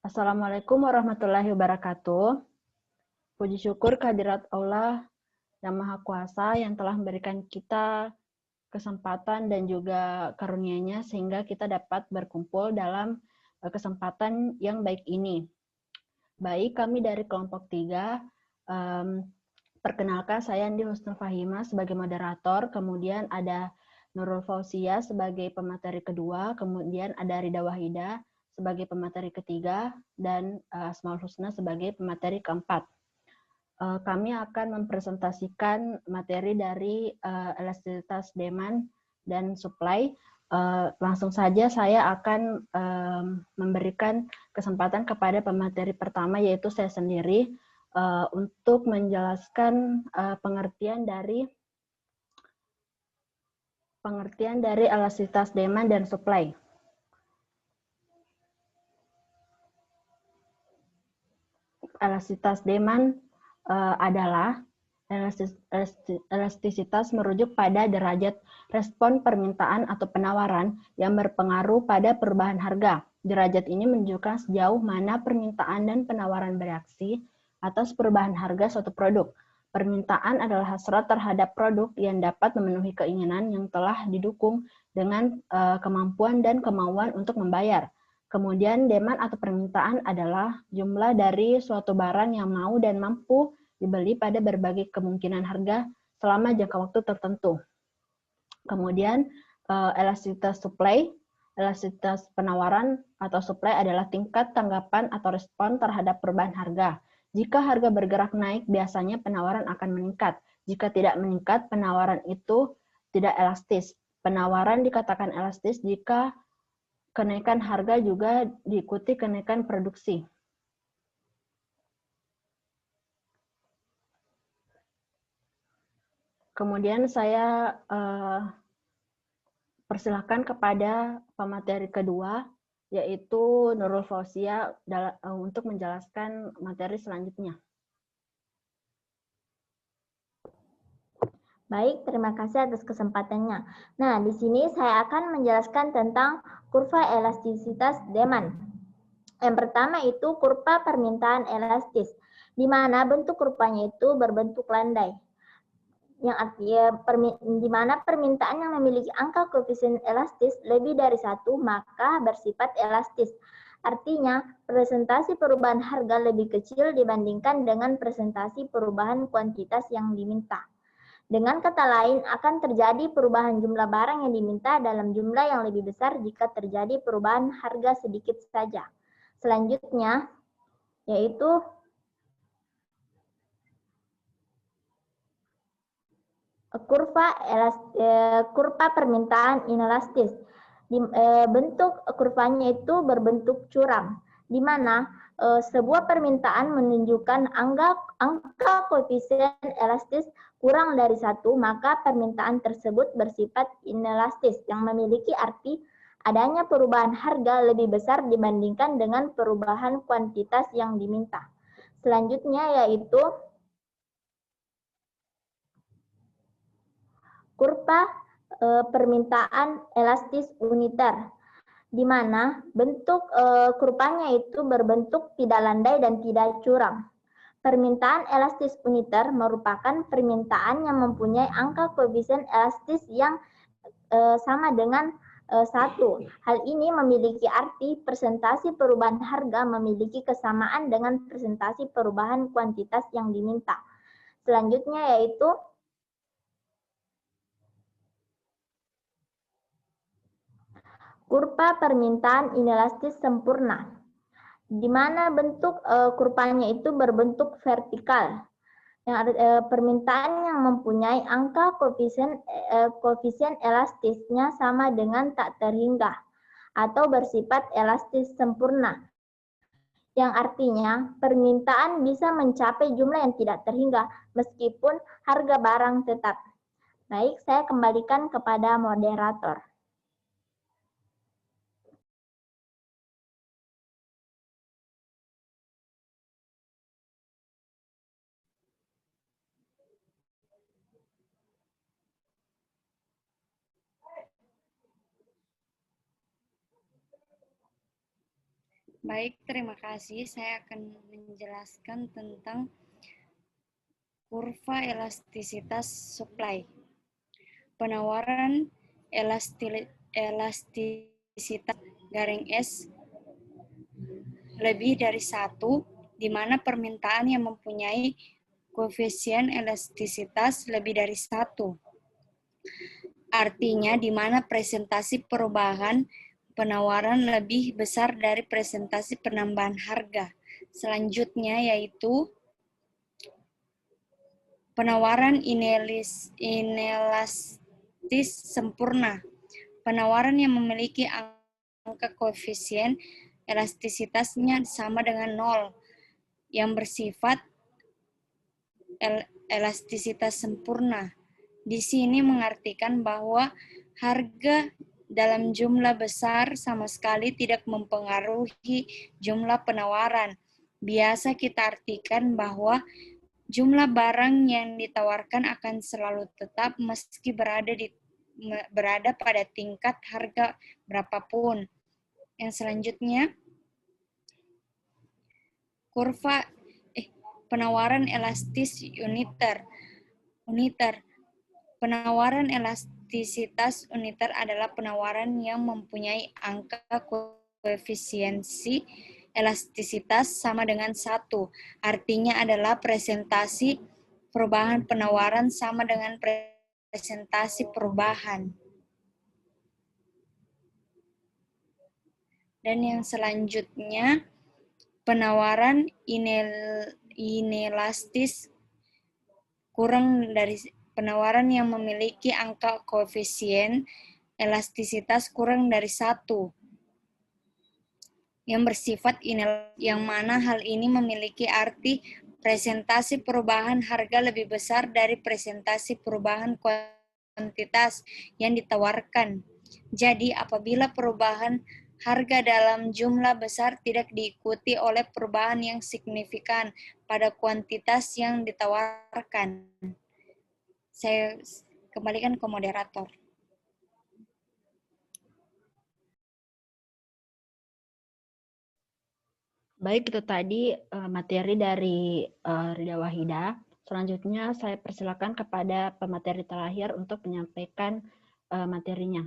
Assalamualaikum warahmatullahi wabarakatuh. Puji syukur kehadirat Allah yang Maha Kuasa yang telah memberikan kita kesempatan dan juga karunia-Nya sehingga kita dapat berkumpul dalam kesempatan yang baik ini. Baik, kami dari kelompok 3, perkenalkan saya Andi Husnul Fahima sebagai moderator, kemudian ada Nurul Fauzia sebagai pemateri kedua, kemudian ada Rida Wahida sebagai pemateri ketiga, dan Asmaul Husna sebagai pemateri keempat. Kami akan mempresentasikan materi dari elastisitas demand dan supply. Langsung saja saya akan memberikan kesempatan kepada pemateri pertama, yaitu saya sendiri, untuk menjelaskan pengertian dari elastisitas demand dan supply. Elastisitas demand adalah elastisitas merujuk pada derajat respon permintaan atau penawaran yang berpengaruh pada perubahan harga. Derajat ini menunjukkan sejauh mana permintaan dan penawaran bereaksi atas perubahan harga suatu produk. Permintaan adalah hasrat terhadap produk yang dapat memenuhi keinginan yang telah didukung dengan kemampuan dan kemauan untuk membayar. Kemudian demand atau permintaan adalah jumlah dari suatu barang yang mau dan mampu dibeli pada berbagai kemungkinan harga selama jangka waktu tertentu. Kemudian elastisitas supply, elastisitas penawaran atau supply adalah tingkat tanggapan atau respon terhadap perubahan harga. Jika harga bergerak naik, biasanya penawaran akan meningkat. Jika tidak meningkat, penawaran itu tidak elastis. Penawaran dikatakan elastis jika kenaikan harga juga diikuti kenaikan produksi. Kemudian saya persilahkan kepada pemateri kedua, yaitu Nurul Fauzia untuk menjelaskan materi selanjutnya. Baik, terima kasih atas kesempatannya. Nah, di sini saya akan menjelaskan tentang kurva elastisitas demand. Yang pertama itu kurva permintaan elastis, di mana bentuk kurvanya itu berbentuk landai. Yang artinya di mana permintaan yang memiliki angka koefisien elastis lebih dari 1 maka bersifat elastis. Artinya, presentasi perubahan harga lebih kecil dibandingkan dengan presentasi perubahan kuantitas yang diminta. Dengan kata lain, akan terjadi perubahan jumlah barang yang diminta dalam jumlah yang lebih besar jika terjadi perubahan harga sedikit saja. Selanjutnya, yaitu kurva permintaan inelastis. Bentuk kurvanya itu berbentuk curam, di mana sebuah permintaan menunjukkan angka koefisien elastis kurang dari 1, maka permintaan tersebut bersifat inelastis, yang memiliki arti adanya perubahan harga lebih besar dibandingkan dengan perubahan kuantitas yang diminta. Selanjutnya yaitu kurva permintaan elastis uniter, di mana bentuk kurvanya itu berbentuk tidak landai dan tidak curam. Permintaan elastis uniter merupakan permintaan yang mempunyai angka koefisien elastis yang sama dengan 1. Hal ini memiliki arti presentasi perubahan harga memiliki kesamaan dengan presentasi perubahan kuantitas yang diminta. Selanjutnya yaitu kurva permintaan inelastis sempurna, di mana bentuk kurvanya itu berbentuk vertikal. Permintaan yang mempunyai angka koefisien elastisnya sama dengan tak terhingga atau bersifat elastis sempurna, yang artinya permintaan bisa mencapai jumlah yang tidak terhingga meskipun harga barang tetap. Baik, saya kembalikan kepada moderator. Baik, terima kasih. Saya akan menjelaskan tentang kurva elastisitas supply. Penawaran elastisitas garing S lebih dari 1, di mana permintaan yang mempunyai koefisien elastisitas lebih dari 1. Artinya di mana presentasi perubahan penawaran lebih besar dari presentasi penambahan harga. Selanjutnya yaitu penawaran inelastis sempurna. Penawaran yang memiliki angka koefisien elastisitasnya sama dengan 0, yang bersifat elastisitas sempurna. Di sini mengartikan bahwa harga dalam jumlah besar sama sekali tidak mempengaruhi jumlah penawaran. Biasa kita artikan bahwa jumlah barang yang ditawarkan akan selalu tetap meski berada pada tingkat harga berapapun. Yang selanjutnya, kurva penawaran elastis uniter. Penawaran elastisitas uniter adalah penawaran yang mempunyai angka koefisiensi elastisitas sama dengan 1. Artinya adalah presentasi perubahan penawaran sama dengan presentasi perubahan. Dan yang selanjutnya, penawaran inelastis penawaran yang memiliki angka koefisien elastisitas kurang dari 1, yang bersifat yang mana hal ini memiliki arti presentasi perubahan harga lebih besar dari presentasi perubahan kuantitas yang ditawarkan. Jadi, apabila perubahan harga dalam jumlah besar tidak diikuti oleh perubahan yang signifikan pada kuantitas yang ditawarkan. Saya kembalikan ke moderator. Baik, itu tadi materi dari Rida Wahida. Selanjutnya saya persilakan kepada pemateri terakhir untuk menyampaikan materinya.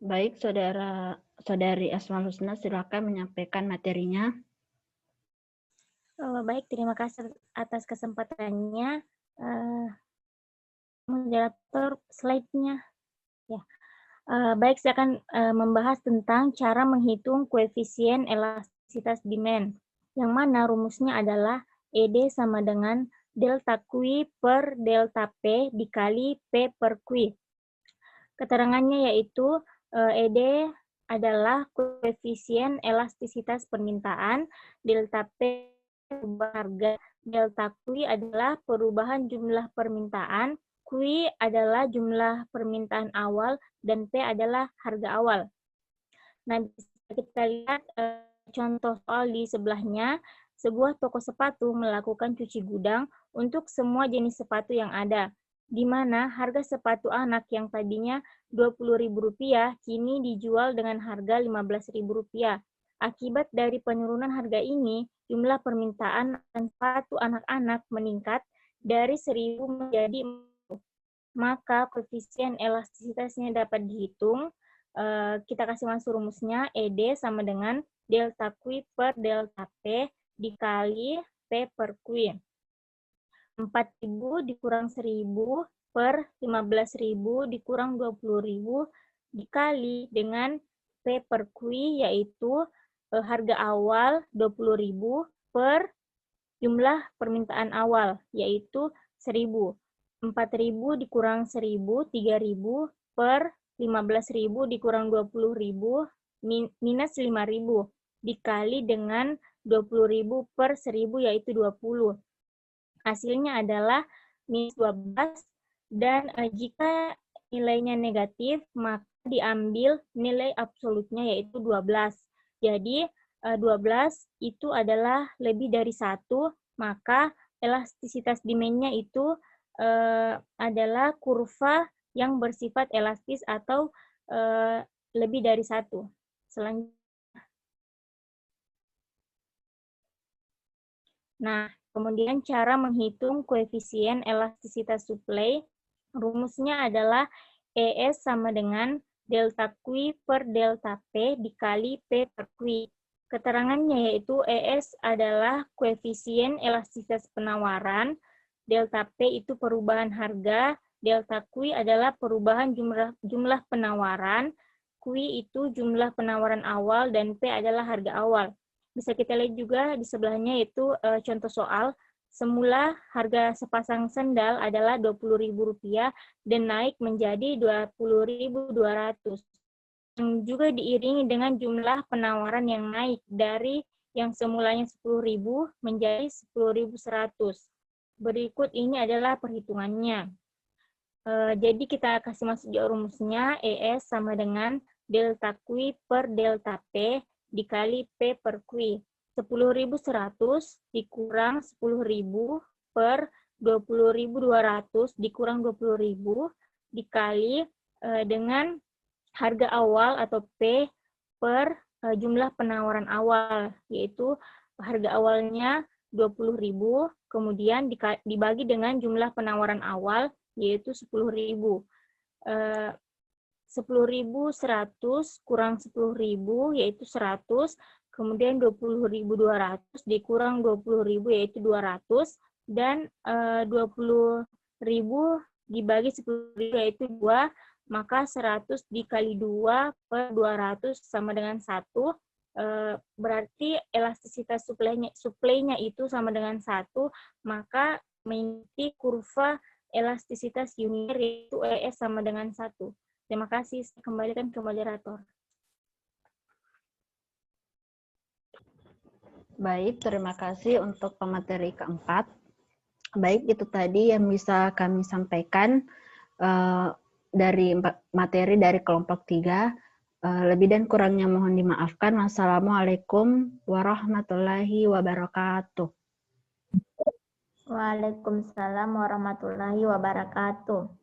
Baik, Saudari Asmaul Husna, silakan menyampaikan materinya. Baik, terima kasih atas kesempatannya. Moderator, slide-nya. Ya. Baik, saya akan membahas tentang cara menghitung koefisien elastisitas demand, yang mana rumusnya adalah ED sama dengan delta Q per delta P dikali P per Q. Keterangannya yaitu ED adalah koefisien elastisitas permintaan, delta P perubahan harga, delta Q adalah perubahan jumlah permintaan, Q adalah jumlah permintaan awal, dan P adalah harga awal. Nah, kita lihat contoh soal di sebelahnya. Sebuah toko sepatu melakukan cuci gudang untuk semua jenis sepatu yang ada, di mana harga sepatu anak yang tadinya Rp20.000 kini dijual dengan harga Rp15.000. Akibat dari penurunan harga ini, jumlah permintaan sepatu anak-anak meningkat dari 1.000 menjadi 4.000. Maka koefisien elastisitasnya dapat dihitung. Kita kasih masuk rumusnya, ED sama dengan delta Q per delta P dikali P per Q. 4.000 dikurang 1.000 per 15.000 dikurang 20.000 dikali dengan P per Q, yaitu harga awal 20.000 per jumlah permintaan awal, yaitu 1.000. 4.000 dikurang 1.000, 3.000 per 15.000 dikurang 20.000 minus 5.000 dikali dengan 20.000 per 1.000, yaitu 20. Hasilnya adalah minus 12, dan jika nilainya negatif, maka diambil nilai absolutnya, yaitu 12. Jadi, 12 itu adalah lebih dari 1, maka elastisitas demandnya itu adalah kurva yang bersifat elastis atau lebih dari 1. Selanjutnya. Nah, kemudian cara menghitung koefisien elastisitas suplai, rumusnya adalah ES sama dengan delta Q per delta P dikali P per Q. Keterangannya yaitu ES adalah koefisien elastisitas penawaran, delta P itu perubahan harga, delta Q adalah perubahan jumlah penawaran, Q itu jumlah penawaran awal, dan P adalah harga awal. Bisa kita lihat juga di sebelahnya itu contoh soal. Semula harga sepasang sendal adalah Rp20.000 dan naik menjadi Rp20.200. Yang juga diiringi dengan jumlah penawaran yang naik dari yang semulanya Rp10.000 menjadi Rp10.100. Berikut ini adalah perhitungannya. Jadi kita kasih masuk rumusnya, ES sama dengan delta Q per delta P dikali P per Q. 10.100 dikurang 10.000 per 20.200 dikurang 20.000 dikali dengan harga awal atau P per jumlah penawaran awal, yaitu harga awalnya 20.000, kemudian dibagi dengan jumlah penawaran awal, yaitu 10.000. 10.100 kurang 10.000 yaitu 100, kemudian 20.200 dikurang 20.000 yaitu 200, dan 20.000 dibagi 10.000 yaitu 2, maka 100 dikali 2 per 200 sama dengan 1, berarti elastisitas suplainya itu sama dengan 1, maka mengikuti kurva elastisitas linear yaitu ES sama dengan 1. Terima kasih. Saya kembalikan ke moderator. Baik, terima kasih untuk pemateri keempat. Baik, itu tadi yang bisa kami sampaikan dari materi dari kelompok 3. Lebih dan kurangnya mohon dimaafkan. Wassalamualaikum warahmatullahi wabarakatuh. Waalaikumsalam warahmatullahi wabarakatuh.